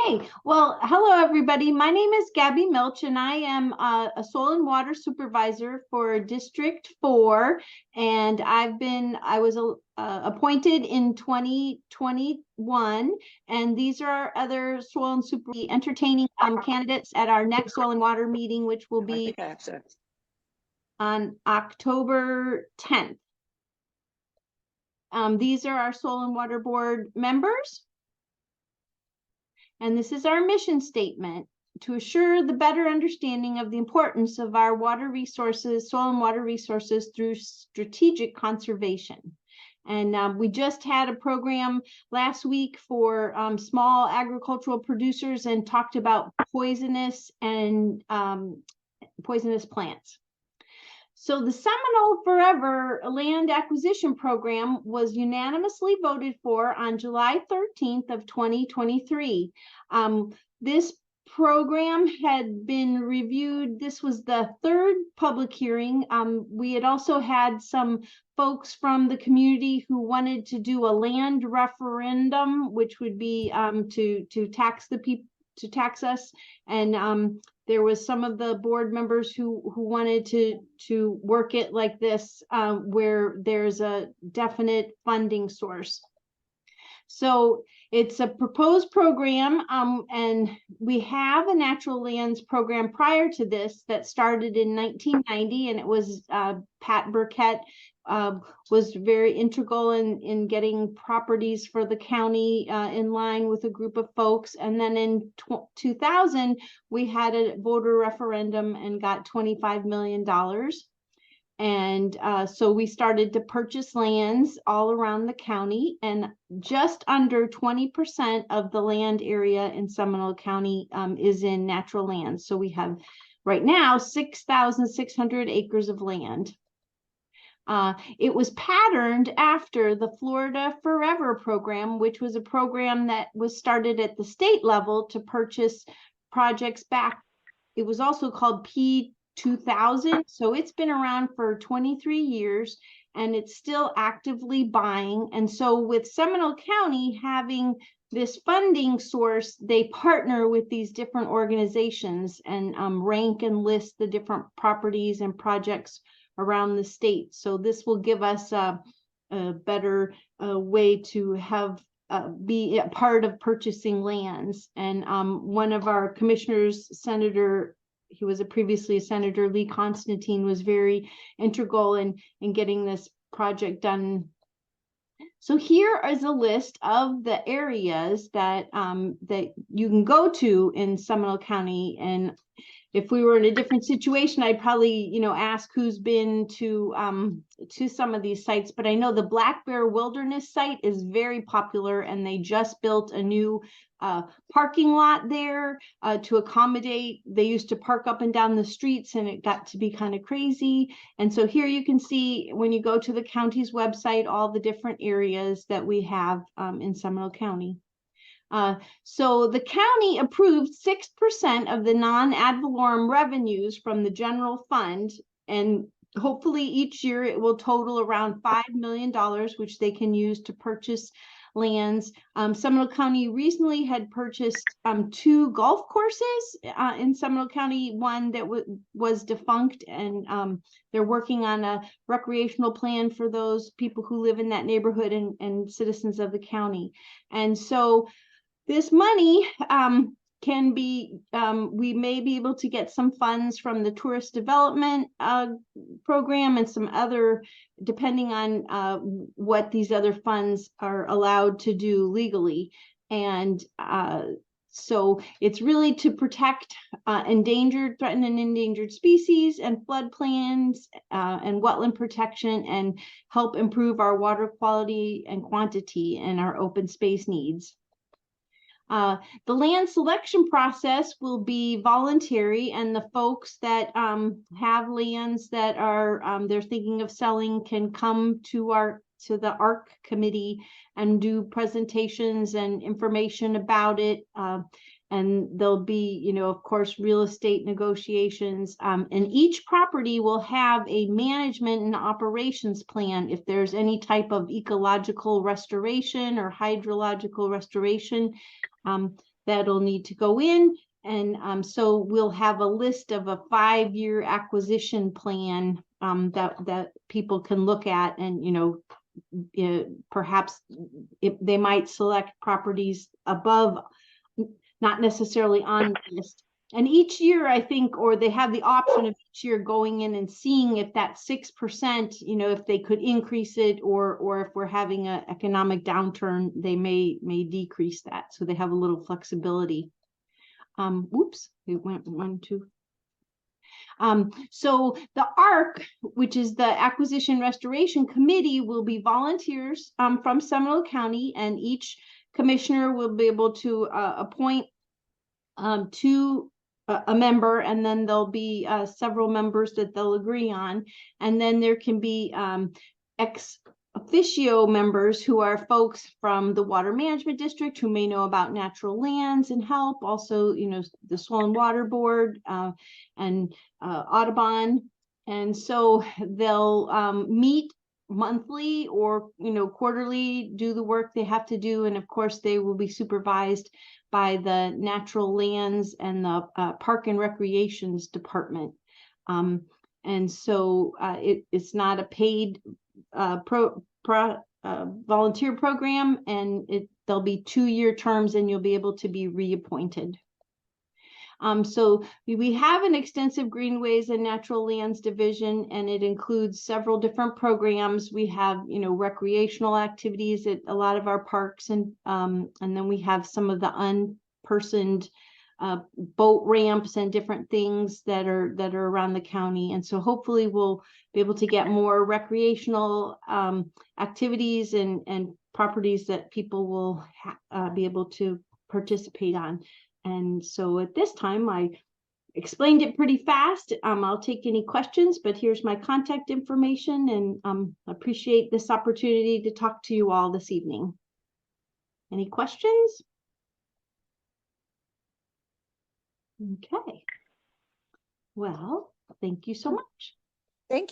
Okay, well, hello everybody. My name is Gabby Milch, and I am a soil and water supervisor for District 4. And I was appointed in 2021, and these are our other soil and super entertaining candidates at our next soil and water meeting, which will be on October 10th. These are our soil and water board members. And this is our mission statement: to assure the better understanding of the importance of our water resources, soil and water resources, through strategic conservation. And we just had a program last week for small agricultural producers and talked about poisonous plants. So the Seminole Forever land acquisition program was unanimously voted for on July 13th of 2023. This program had been reviewed. This was the third public hearing. We had also had some folks from the community who wanted to do a land referendum, which would be to tax the people, to tax us. And there was some of the board members who wanted to work it like this, where there's a definite funding source. So it's a proposed program, and we have a natural lands program prior to this that started in 1990, and it was Pat Burkett was very integral in getting properties for the county in line with a group of folks. And then in 2000, we had a voter referendum and got $25 million. And so we started to purchase lands all around the county, and just under 20% of the land area in Seminole County is in natural lands. So we have right now 6,600 acres of land. It was patterned after the Florida Forever program, which was a program that was started at the state level to purchase projects back. It was also called P2000. So it's been around for 23 years, and it's still actively buying. And so with Seminole County having this funding source, they partner with these different organizations and rank and list the different properties and projects around the state. So this will give us a better way to have be a part of purchasing lands. And one of our commissioners, Senator, he was previously Senator Lee Constantine, was very integral in getting this project done. So here is a list of the areas that that you can go to in Seminole County. And if we were in a different situation, I'd probably, ask who's been to some of these sites. But I know the Black Bear Wilderness site is very popular, and they just built a new parking lot there to accommodate. They used to park up and down the streets, and it got to be kind of crazy. And so here you can see, when you go to the county's website, all the different areas that we have in Seminole County. So the county approved 6% of the non-ad valorem revenues from the general fund, and hopefully each year it will total around $5 million, which they can use to purchase lands. Seminole County recently had purchased 2 golf courses in Seminole County, one that was defunct, and they're working on a recreational plan for those people who live in that neighborhood and citizens of the county. And so this money can be, we may be able to get some funds from the tourist development program and some other, depending on what these other funds are allowed to do legally. And so it's really to protect endangered, threatened, and endangered species and floodplains and wetland protection, and help improve our water quality and quantity and our open space needs. The land selection process will be voluntary, and the folks that have lands that are they're thinking of selling can come to the ARC committee and do presentations and information about it. And there'll be, of course, real estate negotiations. And each property will have a management and operations plan if there's any type of ecological restoration or hydrological restoration. that'll need to go in. And so we'll have a list of a 5-year acquisition plan that people can look at, and perhaps if they might select properties above, not necessarily on the list. And each year, I think, or they have the option of each year going in and seeing if that 6%, if they could increase it, or if we're having an economic downturn, they may decrease that. So they have a little flexibility. Whoops, it went 1, 2. So the ARC, which is the Acquisition Restoration Committee, will be volunteers from Seminole County, and each commissioner will be able to appoint to a member, and then there'll be several members that they'll agree on. And then there can be ex officio members who are folks from the Water Management District who may know about natural lands and help. Also, the Soil and Water Board and Audubon. And so they'll meet monthly or quarterly, do the work they have to do. And of course, they will be supervised by the Natural Lands and the Park and Recreations Department. And so it's not a paid volunteer program, and there'll be 2-year terms, and you'll be able to be reappointed. So we have an extensive Greenways and Natural Lands division, and it includes several different programs. We have, recreational activities at a lot of our parks, and then we have some of the unpersoned boat ramps and different things that are around the county. And so hopefully we'll be able to get more recreational activities and properties that people will be able to participate on. And so at this time, I explained it pretty fast. I'll take any questions, but here's my contact information, and appreciate this opportunity to talk to you all this evening. Any questions? Okay. Well, thank you so much. Thank you.